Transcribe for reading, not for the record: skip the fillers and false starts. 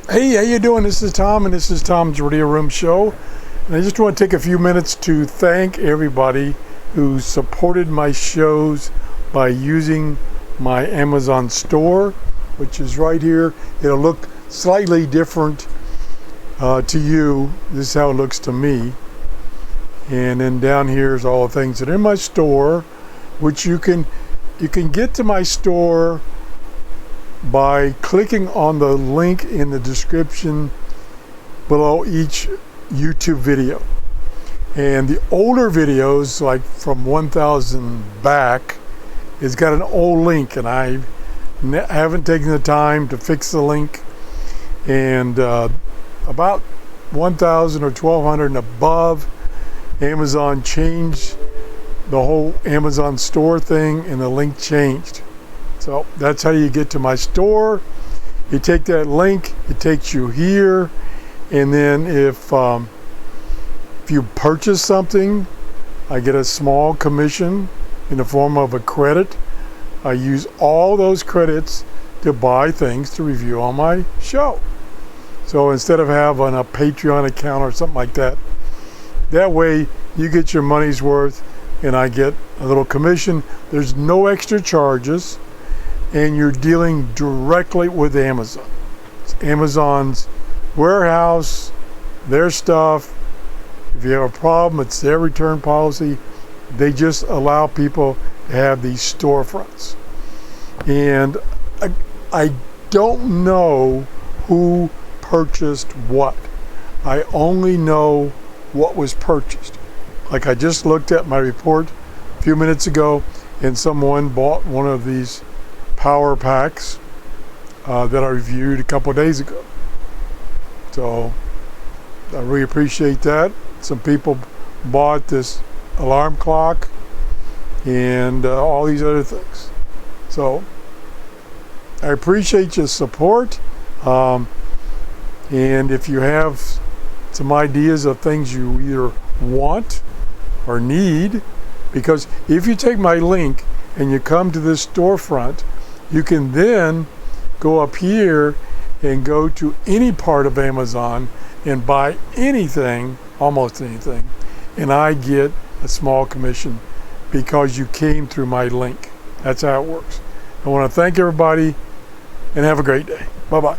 Hey, how you doing? This is Tom, and this is Tom's Radio Room Show. And I just want to take a few minutes to thank everybody who supported my shows by using my Amazon store, which is right here. It'll look slightly different to you. This is how it looks to me. And then down here is all the things that are in my store, which you can get to my store by clicking on the link in the description below each YouTube video. And the older videos, like from 1000 back, it's got an old link, and I haven't taken the time to fix the link. And about 1000 or 1200 and above, Amazon changed the whole Amazon store thing, and the link changed. So that's how you get to my store. You take that link, it takes you here, and then if you purchase something, I get a small commission in the form of a credit. I use all those credits to buy things to review on my show. So instead of having a Patreon account or something like that, that way you get your money's worth and I get a little commission. There's no extra charges. And you're dealing directly with Amazon. It's Amazon's warehouse, their stuff. If you have a problem, it's their return policy. They just allow people to have these storefronts. And I don't know who purchased what. I only know what was purchased. Like I just looked at my report a few minutes ago, and someone bought one of these power packs that I reviewed a couple of days ago. So I really appreciate that. Some people bought this alarm clock and all these other things. So I appreciate your support. And if you have some ideas of things you either want or need, because if you take my link and you come to this storefront, you can then go up here and go to any part of Amazon and buy anything, almost anything, and I get a small commission because you came through my link. That's how it works. I want to thank everybody and have a great day. Bye-bye.